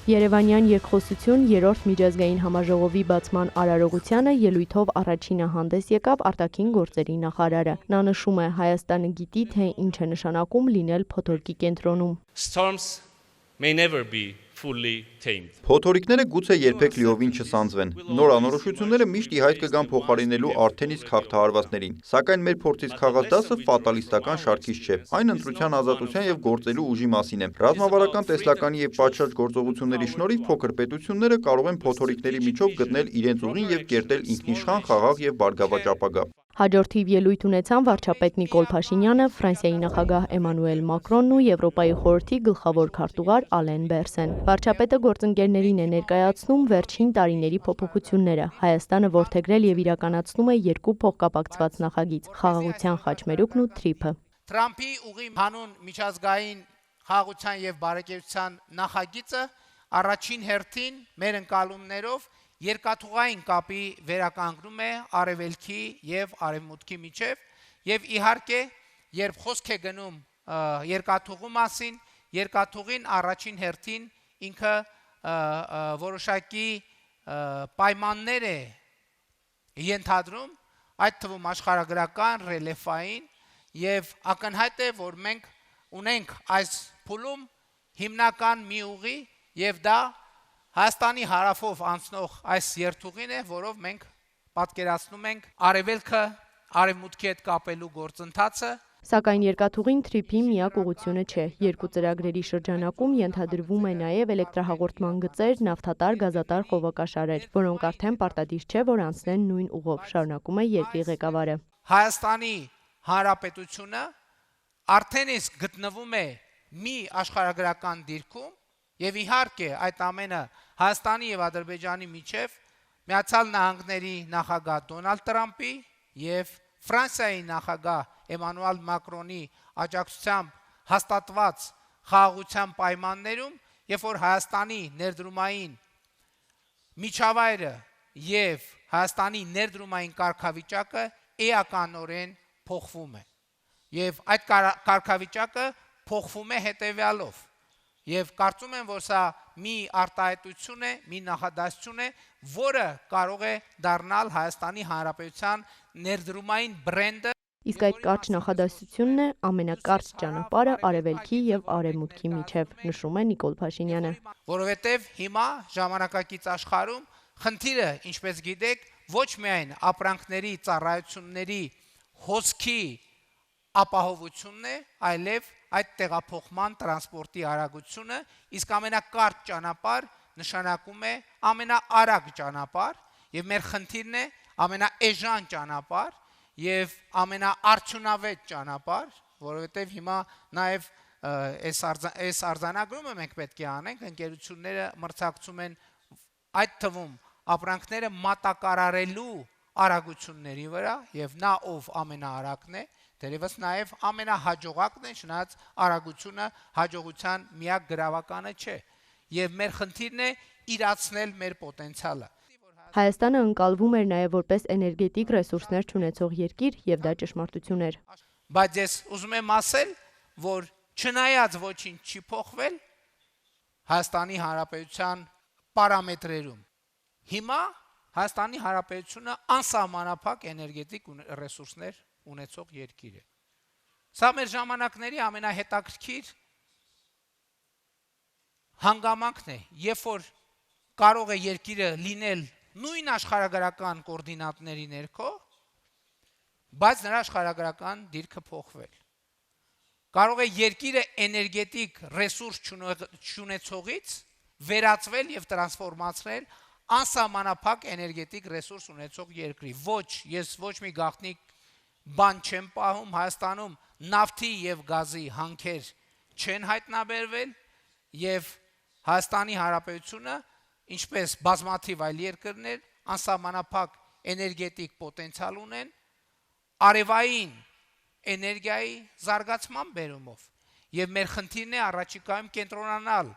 Երևանյան երկխոսություն երրորդ միջազգային համաժողովի բացման արարողությանը ելույթով առաջինը հանդես եկավ արտաքին գործերի նախարարը։ Նա նշում է, Հայաստանը գիտի, թե ինչ է նշանակում լինել փոթորկի կենտրոնում։ Storms may never be fully tamed. Փոթորիկները գուցե երբեք լիովին չսանձվեն։ Նոր անորոշությունները միշտ ի հայտ կգան փոխարինելու արդեն իսկ հաղթահարվածներին։ Սակայն մեր փորձից քաղած դասը ֆատալիստական շարքից չէ։ Այն ընտրության ազատության եւ գործելու ուժի մասին է։ Ռազմավարական տեսլականի եւ պատշաճ գործողությունների շնորհիվ փոքր պետությունները կարող են փոթորիկների միջով գտնել իրենց ուղին եւ կերտել ինքնիշխան, խաղաղ եւ բարգավաճ ապագա։ Հաջորդիվ ելույթ ունեցան վարչապետ Նիկոլ Փաշինյանը, Ֆրանսիայի նախագահ Էմանուել Մակրոնն ու Եվրոպայի խորհրդի գլխավոր քարտուղար Ալեն Բերսեն։ Վարչապետը գործընկերներին է ներկայացնում վերջին տարիների փոփոխությունները։ Հայաստանը որդեգրել եւ իրականացնում է երկու փոխկապակցված նախագիծ՝ խաղաղության խաչմերուկն ու TRIP-ը։ Թրամփի ուղի հանուն միջազգային խաղաղության եւ բարեկեցության նախագիծը առաջին հերթին մեր ընկալումներով երկաթուղային կապի վերականգնում է արևելքի եւ արևմուտքի միջև եւ իհարկե երբ խոսք է գնում երկաթուղու մասին, երկաթուղին առաջին հերթին ինքը որոշակի պայմաններ է ենթադրում, այդ թվում աշխարհագրական, ռելիեֆային եւ ակնհայտ է, որ մենք ունենք այս փուլում հիմնական մի ուղի եւ դա Հայաստանի հարավով անցնող այս երթուղին է, որով մենք պատկերացնում ենք արևելքը արևմուտքի հետ կապելու գործընթացը։ Սակայն երկաթուղին TRIP-ի միակ ուղղությունը չէ։ Երկու ծրագրերի շրջանակում ենթադրվում է նաև էլեկտրահաղորդման գծեր, նավթատար, գազատար խողովակաշարեր, որոնք արդեն պարտադիր չէ, որ անցնեն նույն ուղով, շարունակում է երկրի ղեկավարը։ Հայաստանի Հանրապետությունը արդեն իսկ գտնվում է մի աշխարհագրական դիրքում եւ իհարկե այդ ամենը Հայաստանի եւ Ադրբեջանի միջև Միացյալ Նահանգների նախագահ Դոնալդ Տրամփի եւ Ֆրանսիայի նախագահ Էմանուել Մակրոնի աջակցությամբ հաստատված խաղաղության պայմաններում, երբ որ Հայաստանի ներդրումային միջավայրը եւ Հայաստանի ներդրումային կարգավիճակը էականորեն փոխվում է։ Եվ այդ կարգավիճակը փոխվում է հետեւյալով։ Եվ կարծում եմ, որ սա մի արտահայտություն է, մի նախադասություն է, որը կարող է դառնալ Հայաստանի Հանրապետության ներդրումային բրենդը։ Իսկ այդ կարճ նախադասությունն է ամենակարճ ճանապարհը արևելքի եւ արևմուտքի միջև, նշում է Նիկոլ Փաշինյանը։ Որովհետեւ հիմա ժամանակակից աշխարհում խնդիրը, ինչպես գիտեք, ոչ միայն ապրանքների, ծառայությունների հոսքի ապահովությունն է, այլև այդ տեղափոխման տրանսպորտի արագությունը, իսկ ամենակարճ ճանապարհ նշանակում է ամենաարագ ճանապարհ, եւ մեր խնդիրն է ամենաէժան ճանապարհ եւ ամենաարդյունավետ ճանապարհ, որովհետեւ հիմա նաեւ այս արձանագրումը մենք պետք է անենք, ընկերությունները մրցակցում են այդ թվում ապրանքները մատակարարելու արագությունների վրա եւ նա ով ամենաարագն է, դերևս նաև ամենահաջողակն է, չնայած արագությունը հաջողության միակ գրավականը չէ, եւ մեր խնդիրն է իրացնել մեր պոտենցիալը։ Հայաստանը ընկալվում էր նաև որպես էներգետիկ ռեսուրսներ չունեցող երկիր եւ դա ճշմարտություն էր։ Բայց ես ուզում եմ ասել, որ չնայած ոչինչ չի փոխվել Հայաստանի Հանրապետության պարամետրերում, հիմա Հայաստանի Հանրապետությունը անսահմանափակ էներգետիկ ռեսուրսներ ունեցող երկիր է։ Սա մեր ժամանակների ամենահետաքրքիր հանգամանքն է, երբ որ կարող է երկիրը լինել նույն աշխարհագրական կոորդինատների ներքո, բայց նրա աշխարհագրական դիրքը փոխվել։ Կարող է երկիրը էներգետիկ ռեսուրս չունեցողից վերածվել եւ տրանսֆորմացնել անսահմանափակ էներգետիկ ռեսուրս ունեցող երկրի։ Ոչ, ես ոչ մի գաղտնիք բան չեմ պահում, Հայաստանում նավթի եւ գազի հանքեր չեն հայտնաբերվել եւ Հայաստանի Հանրապետությունը, ինչպես բազմաթիվ այլ երկրներ, անսահմանափակ էներգետիկ պոտենցիալ ունեն արևային էներգիայի զարգացման բերումով եւ մեր խնդիրն է առաջիկայում կենտրոնանալ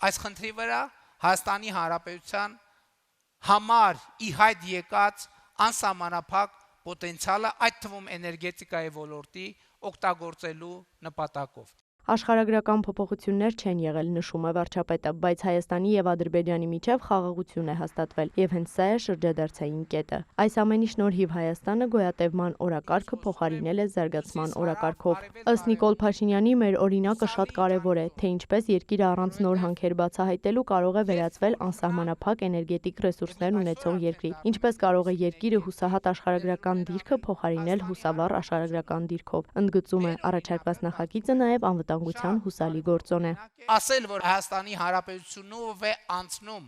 այս խնդրի վրա Հայաստանի Հանրապետության համար ի հայտ եկած անսահմանափակ պոտենցիալը այդ թվում էներգետիկայի ոլորտի օգտագործելու նպատակով։ Աշխարհագրական փոփոխություններ չեն եղել, նշում է վարչապետը, բայց Հայաստանի եւ Ադրբեջանի միջև խաղաղություն է հաստատվել եւ հենց սա է շրջադարձային կետը։ Այս ամենի շնորհիվ Հայաստանը գոյատևման օրակարգը փոխարինել է զարգացման օրակարգով։ Ըստ Նիկոլ Փաշինյանի մեր օրինակը շատ կարեւոր է, թե ինչպես երկիրը առանց նոր հանքեր բացահայտելու կարող է վերածվել անսահմանափակ էներգետիկ ռեսուրսներ ունեցող երկրի, ինչպես կարող է երկիրը հուսահատ աշխարհագրական դիրքը փոխարինել հուսավառ աշխարհագրական դիրքով։ Ընդգծում է, առաջարկված նախագիծը նաեւ անվտանգության հուսալի գործոն է։ Ասել, որ Հայաստանի Հանրապետությունով է անցնում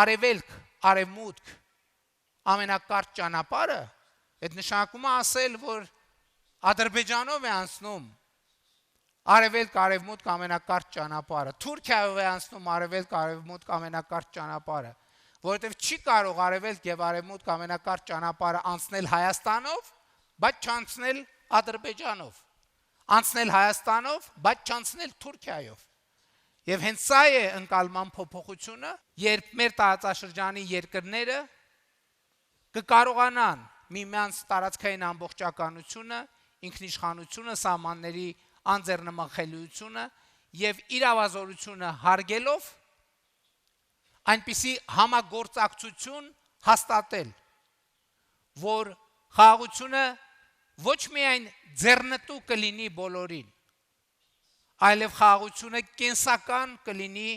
արևելք, արևմուտք ամենակարճ ճանապարհը, այդ նշանակում է ասել, որ Ադրբեջանով է անցնում արևելք, արևմուտք ամենակարճ ճանապարհը, Թուրքիայով է անցնում արևելք, արևմուտք ամենակարճ ճանապարհը, որովհետև չի կարող արևելք եւ արևմուտք ամենակարճ ճանապարհը անցնել Հայաստանով, բայց չանցնել Ադրբեջանով, անցնել Հայաստանով, բայց չանցնել Թուրքիայով։ Եվ հենց սա է ընկալման փոփոխությունը, երբ մեր տարածաշրջանի երկրները կկարողանան միմյանց տարածքային ամբողջականությունը, ինքնիշխանությունը, սահմանների անձեռնմխելիությունը եւ իրավազորությունը հարգելով այնպիսի համագործակցություն հաստատել, որ խաղաղությունը ոչ միայն ձեռնտու կլինի բոլորին, այլև խաղաղությունը կենսական կլինի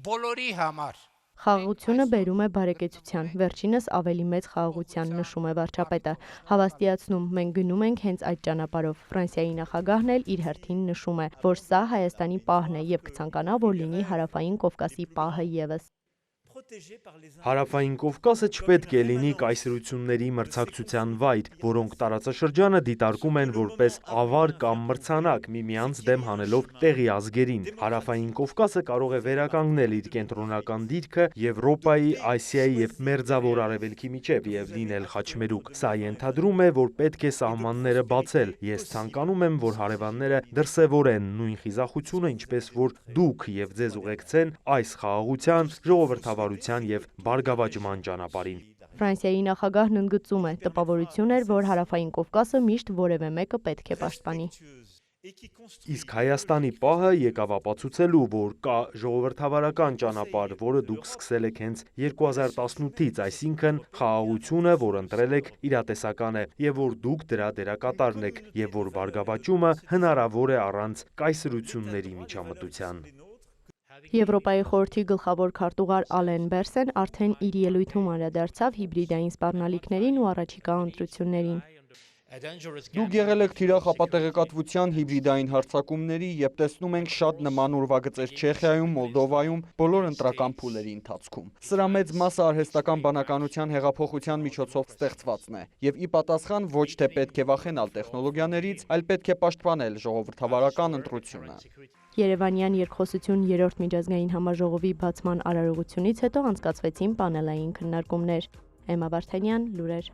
բոլորի համար։ Խաղաղությունը բերում է բարեկեցության, վերջինս ավելի մեծ խաղաղության, նշում է վարչապետը, հավաստիացնում, մենք գնում ենք հենց այդ ճանապարհով։ Ֆրանսիայի նախագահն էլ իր հերթին նշում է, որ սա Հայաստանի պահն է եւ կցանկանա, որ լինի Հարավային Կովկասի պահը եւս։ Հարավային Կովկասը չպետք է լինի կայսրությունների մրցակցության վայր, որոնք տարածաշրջանը դիտարկում են որպես ավար կամ մրցանակ, միմյանց դեմ հանելով տեղի ազգերին։ Հարավային Կովկասը կարող է վերականգնել իր կենտրոնական դիրքը Եվրոպայի, Ասիայի եւ Մերձավոր Արևելքի միջև եւ լինել խաչմերուկ։ Սա ենթադրում է, որ պետք է սահմանները բացել։ Ես ցանկանում եմ, որ հարևանները դրսևորեն նույն խիզախությունը, ինչպես որ դուք եւ ձեզ ուղեկցեն այս խաղաղության, ժողովրդավարության եւ բարգավաճման ճանապարհին։ Ֆրանսիայի նախագահն ընդգծում է, տպավորություն էր, որ Հարավային Կովկասը միշտ որևէ մեկը պետք է պաշտպանի։ Իսկ Հայաստանի պահը եկավ ապացուցելու, որ կա ժողովրդավարական ճանապարհ, որը դուք սկսել եք հենց 2018-ից, այսինքն խաղաղությունը, որ ընտրել եք, իրատեսական է, եւ որ դուք դրա դերակատարն եք, եւ որ բարգավաճումը հնարավոր է առանց կայսրությունների միջամտության։ Եվրոպայի խորհրդի գլխավոր քարտուղար Ալեն Բերսեն արդեն իր ելույթում անդրադարձավ հիբրիդային սպառնալիքներին ու առաջիկա ընտրություններին։ Դուք եղել եք թիրախ ապատեղեկատվության հիբրիդային հարձակումների եւ տեսնում ենք շատ նման ուրվագծեր Չեխիայում, Մոլդովայում, բոլոր ընտրական փուլերի ընթացքում։ Սրա մեծ մասը արհեստական բանականության հեղափոխության միջոցով ստեղծվածն է եւ ի պատասխան ոչ թե պետք է վախենալ տեխնոլոգիաներից, այլ պետք է պաշտպանել ժողովրդավարական ընտրությունը։ Երևանյան երկխոսություն 3-րդ միջազգային համաժողովի բացման արարողությունից հետո անցկացվեցին պանելային քննարկումներ։ Էմմա Վարդանյան, լուրեր։